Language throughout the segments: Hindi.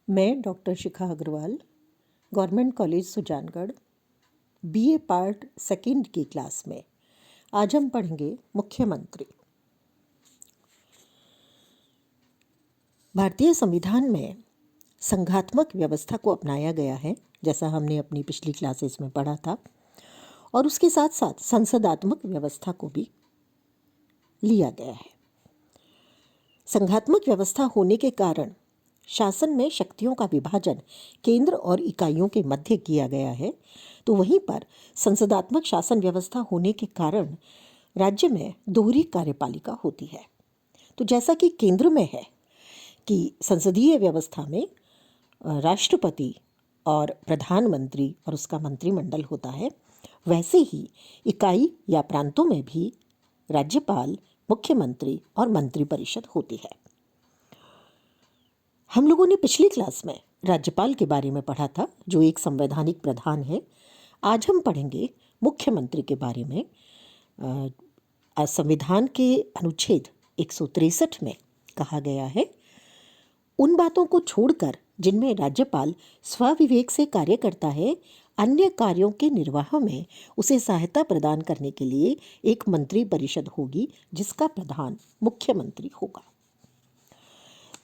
मैं doctor Shikha Agrawal, government college Sujangarh, BA part second की क्लास में आज हम पढ़ेंगे मुख्यमंत्री। भारतीय संविधान में संघात्मक व्यवस्था को अपनाया गया है, जैसा हमने अपनी पिछली क्लासेस में पढ़ा था, और उसके साथ साथ संसदात्मक व्यवस्था को भी लिया गया है। संघात्मक व्यवस्था होने के कारण शासन में शक्तियों का विभाजन केंद्र और इकाइयों के मध्य किया गया है, तो वहीं पर संसदात्मक शासन व्यवस्था होने के कारण राज्य में दोहरी कार्यपालिका होती है। तो जैसा कि केंद्र में है कि संसदीय व्यवस्था में राष्ट्रपति और प्रधानमंत्री और उसका मंत्रिमंडल होता है, वैसे ही इकाई या प्रांतों में भी राज्यपाल, मुख्यमंत्री और मंत्रिपरिषद होती है। हम लोगों ने पिछली क्लास में राज्यपाल के बारे में पढ़ा था, जो एक संवैधानिक प्रधान है। आज हम पढ़ेंगे मुख्यमंत्री के बारे में। संविधान के अनुच्छेद 163 में कहा गया है, उन बातों को छोड़कर जिनमें राज्यपाल स्वविवेक से कार्य करता है, अन्य कार्यों के निर्वाह में उसे सहायता प्रदान करने के लिए एक मंत्री परिषद होगी, जिसका प्रधान मुख्यमंत्री होगा।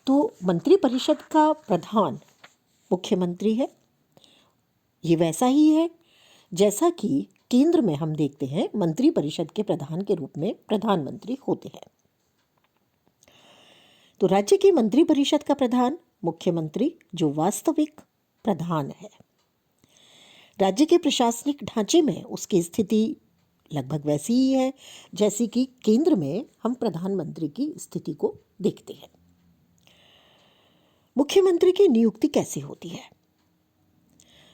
तो मंत्री परिषद का प्रधान मुख्यमंत्री है। ये वैसा ही है जैसा कि केंद्र में हम देखते हैं मंत्री परिषद के प्रधान के रूप में प्रधानमंत्री होते हैं। तो राज्य की मंत्री परिषद का प्रधान मुख्यमंत्री, जो वास्तविक प्रधान है। राज्य के प्रशासनिक ढांचे में उसकी स्थिति लगभग वैसी ही है जैसी कि केंद्र में हम प्रधानमंत्री की स्थिति को देखते हैं। मुख्यमंत्री की नियुक्ति कैसे होती है?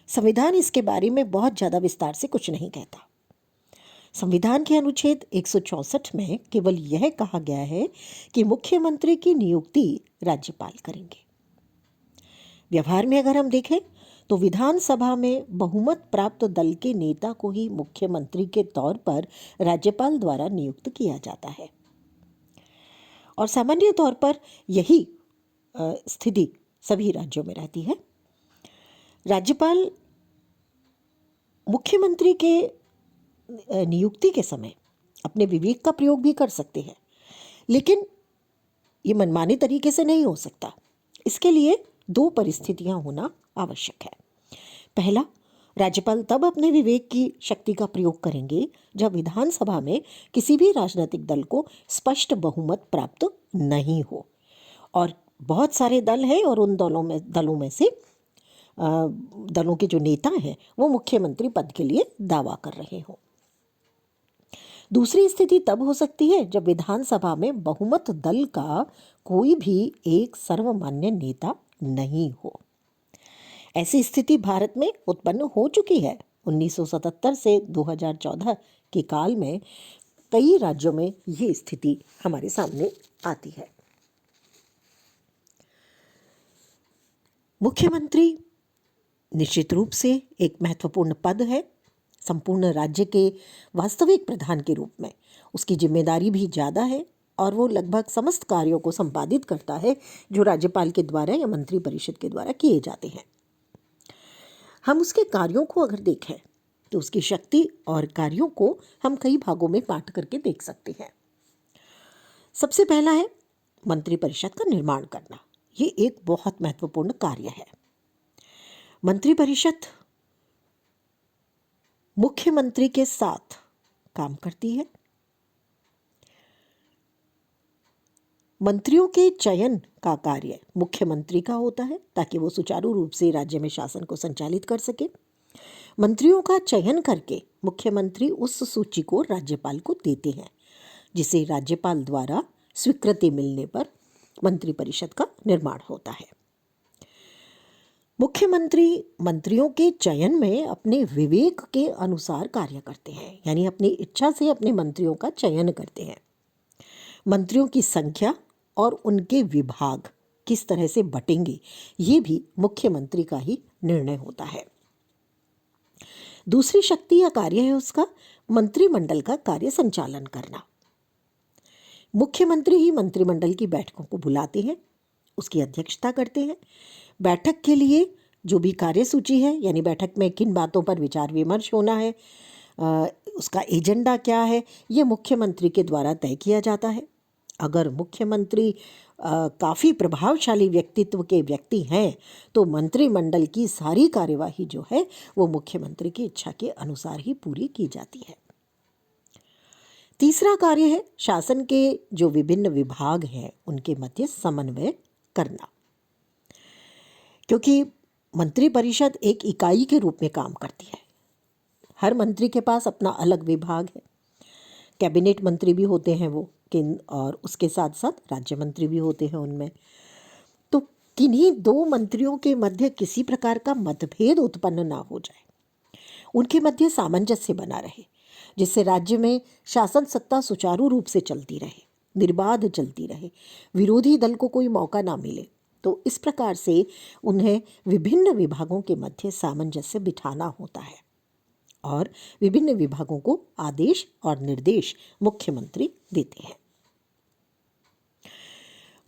संविधान इसके बारे में बहुत ज़्यादा विस्तार से कुछ नहीं कहता। संविधान के अनुच्छेद 164 में केवल यह कहा गया है कि मुख्यमंत्री की नियुक्ति राज्यपाल करेंगे। व्यवहार में अगर हम देखें तो विधानसभा में बहुमत प्राप्त दल के नेता को ही मुख्यमंत्री के तौर पर राज्यपाल द्वारा नियुक्त किया जाता है, और सामान्य तौर पर यही स्थिति सभी राज्यों में रहती है। राज्यपाल मुख्यमंत्री के नियुक्ति के समय अपने विवेक का प्रयोग भी कर सकते हैं, लेकिन ये मनमाने तरीके से नहीं हो सकता। इसके लिए दो परिस्थितियां होना आवश्यक है। पहला, राज्यपाल तब अपने विवेक की शक्ति का प्रयोग करेंगे जब विधानसभा में किसी भी राजनीतिक दल को स्पष्ट बहुमत प्राप्त नहीं हो, और बहुत सारे दल हैं और उन दलों में से दलों के जो नेता हैं वो मुख्यमंत्री पद के लिए दावा कर रहे हों। दूसरी स्थिति तब हो सकती है जब विधानसभा में बहुमत दल का कोई भी एक सर्वमान्य नेता नहीं हो। ऐसी स्थिति भारत में उत्पन्न हो चुकी है। 1977 से 2014 के काल में कई राज्यों में ये स्थिति हमारे सामने आती है। मुख्यमंत्री निश्चित रूप से एक महत्वपूर्ण पद है। संपूर्ण राज्य के वास्तविक प्रधान के रूप में उसकी जिम्मेदारी भी ज़्यादा है, और वो लगभग समस्त कार्यों को संपादित करता है जो राज्यपाल के द्वारा या मंत्री परिषद के द्वारा किए जाते हैं। हम उसके कार्यों को अगर देखें तो उसकी शक्ति और कार्यों को हम कई भागों में बांट करके देख सकते हैं। सबसे पहला है मंत्री परिषद का निर्माण करना। ये एक बहुत महत्वपूर्ण कार्य है। मंत्री परिषद मुख्यमंत्री के साथ काम करती है। मंत्रियों के चयन का कार्य मुख्यमंत्री का होता है ताकि वो सुचारू रूप से राज्य में शासन को संचालित कर सके। मंत्रियों का चयन करके मुख्यमंत्री उस सूची को राज्यपाल को देते हैं, जिसे राज्यपाल द्वारा स्वीकृति मिलने पर मंत्रिपरिषद का निर्माण होता है। मुख्यमंत्री मंत्रियों के चयन में अपने विवेक के अनुसार कार्य करते हैं, यानी अपनी इच्छा से अपने मंत्रियों का चयन करते हैं। मंत्रियों की संख्या और उनके विभाग किस तरह से बटेंगे, ये भी मुख्यमंत्री का ही निर्णय होता है। दूसरी शक्ति या कार्य है उसका मंत्रिमंडल का कार्य संचालन करना। मुख्यमंत्री ही मंत्रिमंडल की बैठकों को बुलाते हैं उसकी अध्यक्षता करते हैं। बैठक के लिए जो भी कार्यसूची है, यानी बैठक में किन बातों पर विचार विमर्श होना है, उसका एजेंडा क्या है, ये मुख्यमंत्री के द्वारा तय किया जाता है। अगर मुख्यमंत्री काफ़ी प्रभावशाली व्यक्तित्व के व्यक्ति हैं तो मंत्रिमंडल की सारी कार्यवाही जो है वो मुख्यमंत्री की इच्छा के अनुसार ही पूरी की जाती है। तीसरा कार्य है शासन के जो विभिन्न विभाग हैं उनके मध्य समन्वय करना, क्योंकि मंत्रिपरिषद एक इकाई के रूप में काम करती है। हर मंत्री के पास अपना अलग विभाग है। कैबिनेट मंत्री भी होते हैं वो और उसके साथ साथ राज्य मंत्री भी होते हैं उनमें। तो किन्हीं दो मंत्रियों के मध्य किसी प्रकार का मतभेद उत्पन्न ना हो जाए, उनके मध्य सामंजस्य बना रहे, जिससे राज्य में शासन सत्ता सुचारू रूप से चलती रहे, निर्बाध चलती रहे, विरोधी दल को कोई मौका ना मिले। तो इस प्रकार से उन्हें विभिन्न विभागों के मध्य सामंजस्य बिठाना होता है और विभिन्न विभागों को आदेश और निर्देश मुख्यमंत्री देते हैं।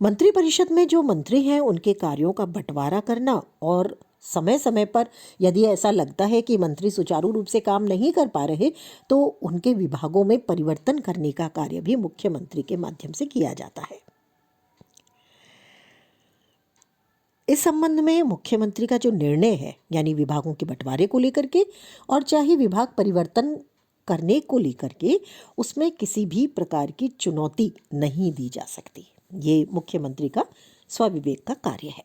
मंत्रिपरिषद में जो मंत्री हैं उनके कार्यों का बंटवारा करना और समय समय पर यदि ऐसा लगता है कि मंत्री सुचारू रूप से काम नहीं कर पा रहे तो उनके विभागों में परिवर्तन करने का कार्य भी मुख्यमंत्री के माध्यम से किया जाता है। इस संबंध में मुख्यमंत्री का जो निर्णय है, यानी विभागों के बंटवारे को लेकर के और चाहे विभाग परिवर्तन करने को लेकर के, उसमें किसी भी प्रकार की चुनौती नहीं दी जा सकती। ये मुख्यमंत्री का स्वविवेक का कार्य है।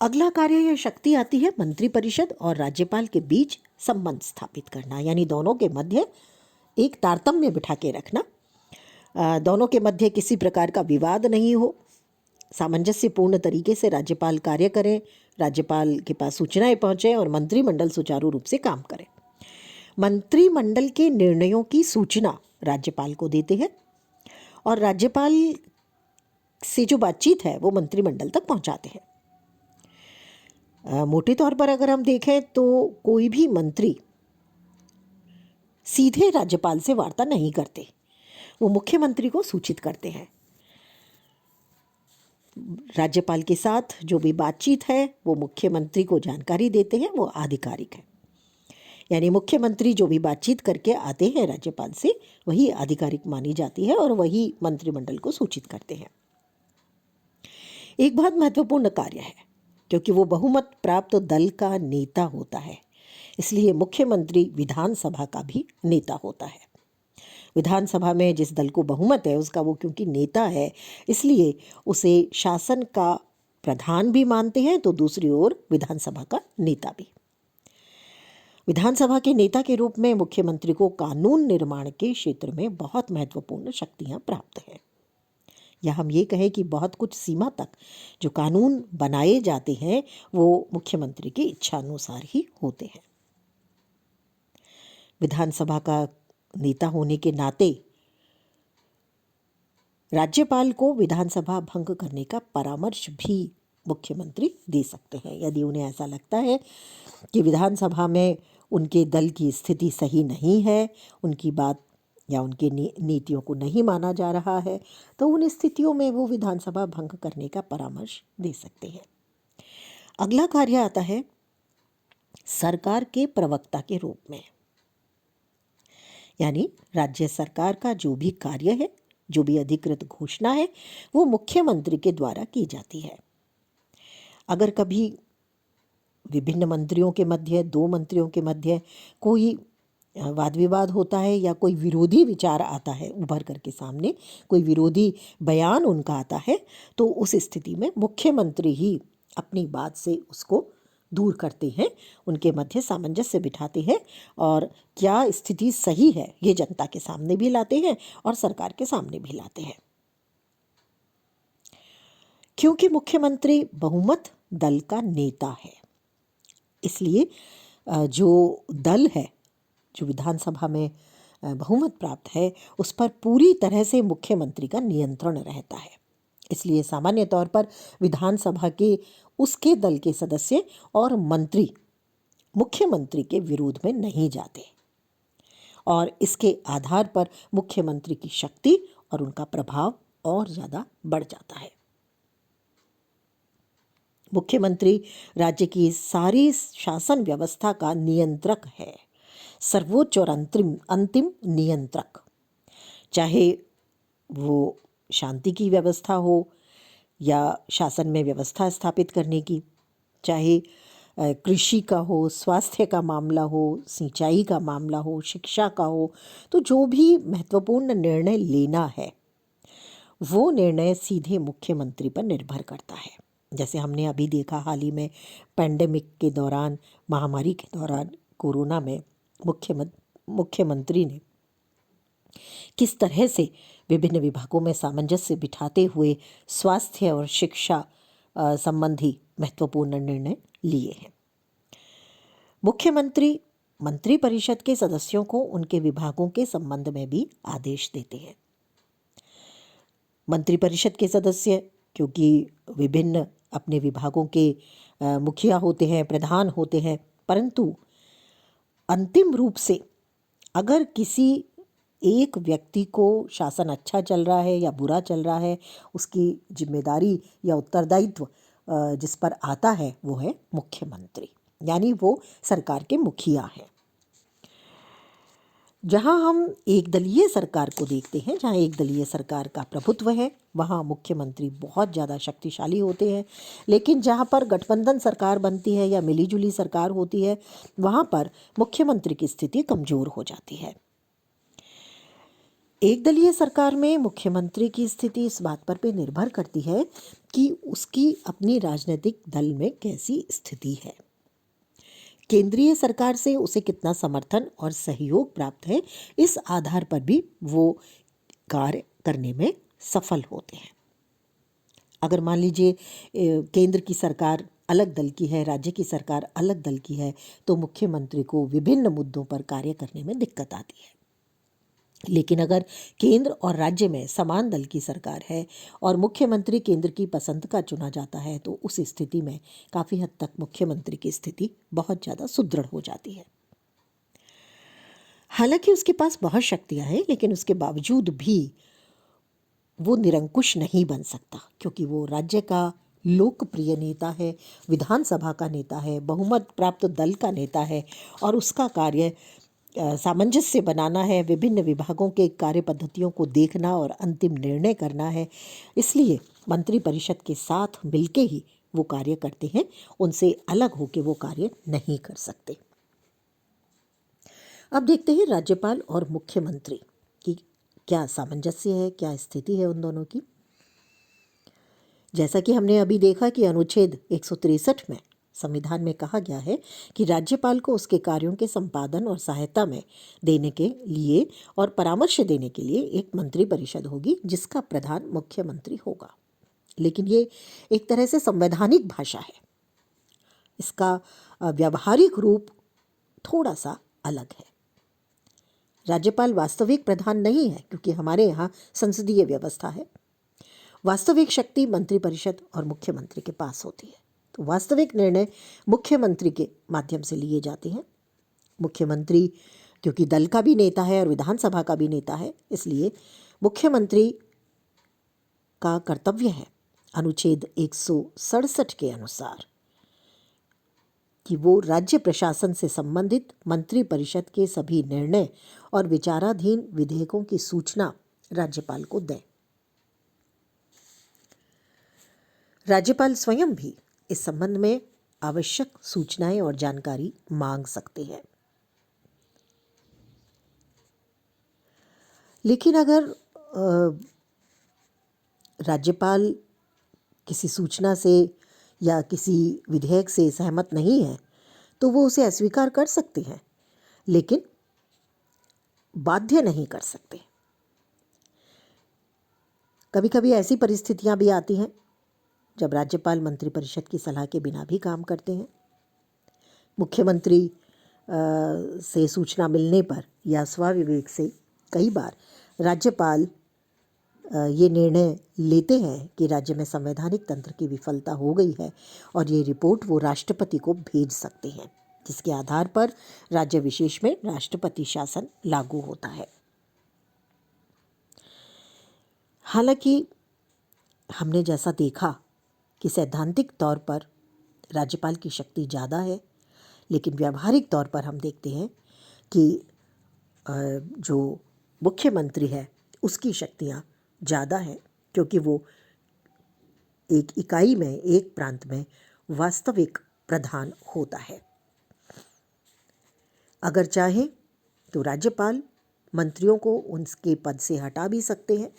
अगला कार्य या शक्ति आती है मंत्रिपरिषद और राज्यपाल के बीच संबंध स्थापित करना, यानी दोनों के मध्य एक तारतम्य बिठा के रखना, दोनों के मध्य किसी प्रकार का विवाद नहीं हो, सामंजस्यपूर्ण तरीके से राज्यपाल कार्य करें, राज्यपाल के पास सूचनाएं पहुंचे और मंत्रिमंडल सुचारू रूप से काम करे। मंत्रिमंडल के निर्णयों की सूचना राज्यपाल को देते हैं और राज्यपाल से जो बातचीत है वो मंत्रिमंडल तक पहुंचाते हैं। मोटे तौर पर अगर हम देखें तो कोई भी मंत्री सीधे राज्यपाल से वार्ता नहीं करते, वो मुख्यमंत्री को सूचित करते हैं। राज्यपाल के साथ जो भी बातचीत है वो मुख्यमंत्री को जानकारी देते हैं, वो आधिकारिक है। यानी मुख्यमंत्री जो भी बातचीत करके आते हैं राज्यपाल से वही आधिकारिक मानी जाती है और वही मंत्रिमंडल को सूचित करते हैं। एक बहुत महत्वपूर्ण कार्य है क्योंकि वो बहुमत प्राप्त दल का नेता होता है, इसलिए मुख्यमंत्री विधानसभा का भी नेता होता है। विधानसभा में जिस दल को बहुमत है उसका वो क्योंकि नेता है, इसलिए उसे शासन का प्रधान भी मानते हैं, तो दूसरी ओर विधानसभा का नेता भी। विधानसभा के नेता के रूप में मुख्यमंत्री को कानून निर्माण के क्षेत्र में बहुत महत्वपूर्ण शक्तियां प्राप्त हैं, या हम ये कहें कि बहुत कुछ सीमा तक जो कानून बनाए जाते हैं वो मुख्यमंत्री की इच्छानुसार ही होते हैं। विधानसभा का नेता होने के नाते राज्यपाल को विधानसभा भंग करने का परामर्श भी मुख्यमंत्री दे सकते हैं यदि उन्हें ऐसा लगता है कि विधानसभा में उनके दल की स्थिति सही नहीं है, उनकी बात या उनकी नीतियों को नहीं माना जा रहा है, तो उन स्थितियों में वो विधानसभा भंग करने का परामर्श दे सकते हैं। अगला कार्य आता है सरकार के प्रवक्ता के रूप में, यानी राज्य सरकार का जो भी कार्य है, जो भी अधिकृत घोषणा है, वो मुख्यमंत्री के द्वारा की जाती है। अगर कभी विभिन्न मंत्रियों के मध्य, दो मंत्रियों के मध्य कोई वाद विवाद होता है या कोई विरोधी विचार आता है उभर करके सामने, कोई विरोधी बयान उनका आता है, तो उस स्थिति में मुख्यमंत्री ही अपनी बात से उसको दूर करते हैं, उनके मध्य सामंजस्य बिठाते हैं और क्या स्थिति सही है ये जनता के सामने भी लाते हैं और सरकार के सामने भी लाते हैं। क्योंकि मुख्यमंत्री बहुमत दल का नेता है, इसलिए जो दल है, जो विधानसभा में बहुमत प्राप्त है, उस पर पूरी तरह से मुख्यमंत्री का नियंत्रण रहता है। इसलिए सामान्य तौर पर विधानसभा के उसके दल के सदस्य और मंत्री मुख्यमंत्री के विरोध में नहीं जाते और इसके आधार पर मुख्यमंत्री की शक्ति और उनका प्रभाव और ज़्यादा बढ़ जाता है। मुख्यमंत्री राज्य की सारी शासन व्यवस्था का नियंत्रक है, सर्वोच्च और अंतिम अंतिम नियंत्रक। चाहे वो शांति की व्यवस्था हो या शासन में व्यवस्था स्थापित करने की, चाहे कृषि का हो, स्वास्थ्य का मामला हो, सिंचाई का मामला हो, शिक्षा का हो, तो जो भी महत्वपूर्ण निर्णय लेना है वो निर्णय सीधे मुख्यमंत्री पर निर्भर करता है। जैसे हमने अभी देखा हाल ही में पैंडेमिक के दौरान, महामारी के दौरान, कोरोना में मुख्यमंत्री ने किस तरह से विभिन्न विभागों में सामंजस्य बिठाते हुए स्वास्थ्य और शिक्षा संबंधी महत्वपूर्ण निर्णय लिए हैं। मुख्यमंत्री मंत्रिपरिषद के सदस्यों को उनके विभागों के संबंध में भी आदेश देते हैं। मंत्रिपरिषद के सदस्य क्योंकि विभिन्न अपने विभागों के मुखिया होते हैं, प्रधान होते हैं, परंतु अंतिम रूप से अगर किसी एक व्यक्ति को शासन अच्छा चल रहा है या बुरा चल रहा है, उसकी जिम्मेदारी या उत्तरदायित्व जिस पर आता है वो है मुख्यमंत्री, यानी वो सरकार के मुखिया हैं। जहाँ हम एक दलीय सरकार को देखते हैं, जहाँ एक दलीय सरकार का प्रभुत्व है, वहाँ मुख्यमंत्री बहुत ज़्यादा शक्तिशाली होते हैं। लेकिन जहाँ पर गठबंधन सरकार बनती है या मिलीजुली सरकार होती है, वहाँ पर मुख्यमंत्री की स्थिति कमज़ोर हो जाती है। एक दलीय सरकार में मुख्यमंत्री की स्थिति इस बात पर निर्भर करती है कि उसकी अपनी राजनीतिक दल में कैसी स्थिति है, केंद्रीय सरकार से उसे कितना समर्थन और सहयोग प्राप्त है, इस आधार पर भी वो कार्य करने में सफल होते हैं। अगर मान लीजिए केंद्र की सरकार अलग दल की है, राज्य की सरकार अलग दल की है, तो मुख्यमंत्री को विभिन्न मुद्दों पर कार्य करने में दिक्कत आती है। लेकिन अगर केंद्र और राज्य में समान दल की सरकार है और मुख्यमंत्री केंद्र की पसंद का चुना जाता है, तो उस स्थिति में काफ़ी हद तक मुख्यमंत्री की स्थिति बहुत ज़्यादा सुदृढ़ हो जाती है। हालांकि उसके पास बहुत शक्तियां हैं, लेकिन उसके बावजूद भी वो निरंकुश नहीं बन सकता, क्योंकि वो राज्य का लोकप्रिय नेता है, विधानसभा का नेता है, बहुमत प्राप्त दल का नेता है और उसका कार्य सामंजस्य बनाना है, विभिन्न विभागों के कार्य पद्धतियों को देखना और अंतिम निर्णय करना है। इसलिए मंत्रिपरिषद के साथ मिलके ही वो कार्य करते हैं, उनसे अलग होकर वो कार्य नहीं कर सकते। अब देखते हैं राज्यपाल और मुख्यमंत्री की क्या सामंजस्य है, क्या स्थिति है उन दोनों की। जैसा कि हमने अभी देखा कि अनुच्छेद 163 में संविधान में कहा गया है कि राज्यपाल को उसके कार्यों के संपादन और सहायता में देने के लिए और परामर्श देने के लिए एक मंत्रिपरिषद होगी, जिसका प्रधान मुख्यमंत्री होगा। लेकिन ये एक तरह से संवैधानिक भाषा है, इसका व्यावहारिक रूप थोड़ा सा अलग है। राज्यपाल वास्तविक प्रधान नहीं है, क्योंकि हमारे यहाँ संसदीय व्यवस्था है। वास्तविक शक्ति मंत्रिपरिषद और मुख्यमंत्री के पास होती है, तो वास्तविक निर्णय मुख्यमंत्री के माध्यम से लिए जाते हैं। मुख्यमंत्री क्योंकि दल का भी नेता है और विधानसभा का भी नेता है, इसलिए मुख्यमंत्री का कर्तव्य है अनुच्छेद 167 के अनुसार कि वो राज्य प्रशासन से संबंधित मंत्रिपरिषद के सभी निर्णय और विचाराधीन विधेयकों की सूचना राज्यपाल को दें। राज्यपाल स्वयं भी इस संबंध में आवश्यक सूचनाएं और जानकारी मांग सकते हैं। लेकिन अगर राज्यपाल किसी सूचना से या किसी विधेयक से सहमत नहीं है, तो वो उसे अस्वीकार कर सकते हैं, लेकिन बाध्य नहीं कर सकते। कभी कभी ऐसी परिस्थितियां भी आती हैं जब राज्यपाल मंत्रिपरिषद की सलाह के बिना भी काम करते हैं। मुख्यमंत्री से सूचना मिलने पर या स्वाविवेक से कई बार राज्यपाल ये निर्णय लेते हैं कि राज्य में संवैधानिक तंत्र की विफलता हो गई है और ये रिपोर्ट वो राष्ट्रपति को भेज सकते हैं, जिसके आधार पर राज्य विशेष में राष्ट्रपति शासन लागू होता है। हालांकि हमने जैसा देखा कि सैद्धांतिक तौर पर राज्यपाल की शक्ति ज़्यादा है, लेकिन व्यावहारिक तौर पर हम देखते हैं कि जो मुख्यमंत्री है उसकी शक्तियाँ ज़्यादा है, क्योंकि वो एक इकाई में, एक प्रांत में वास्तविक प्रधान होता है। अगर चाहे तो राज्यपाल मंत्रियों को उनके पद से हटा भी सकते हैं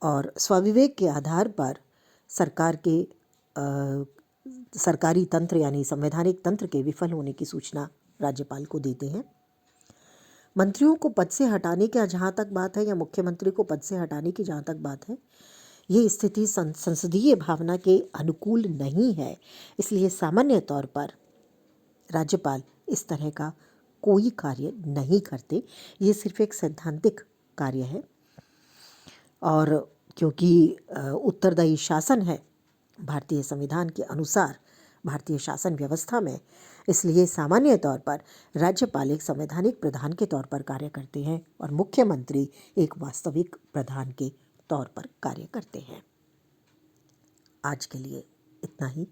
और स्वविवेक के आधार पर सरकार के सरकारी तंत्र यानी संवैधानिक तंत्र के विफल होने की सूचना राज्यपाल को देते हैं। मंत्रियों को पद से हटाने की जहाँ तक बात है या मुख्यमंत्री को पद से हटाने की जहाँ तक बात है, ये स्थिति संसदीय भावना के अनुकूल नहीं है। इसलिए सामान्य तौर पर राज्यपाल इस तरह का कोई कार्य नहीं करते। ये सिर्फ एक सैद्धांतिक कार्य है और क्योंकि उत्तरदायी शासन है भारतीय संविधान के अनुसार भारतीय शासन व्यवस्था में, इसलिए सामान्य तौर पर राज्यपाल एक संवैधानिक प्रधान के तौर पर कार्य करते हैं और मुख्यमंत्री एक वास्तविक प्रधान के तौर पर कार्य करते हैं। आज के लिए इतना ही।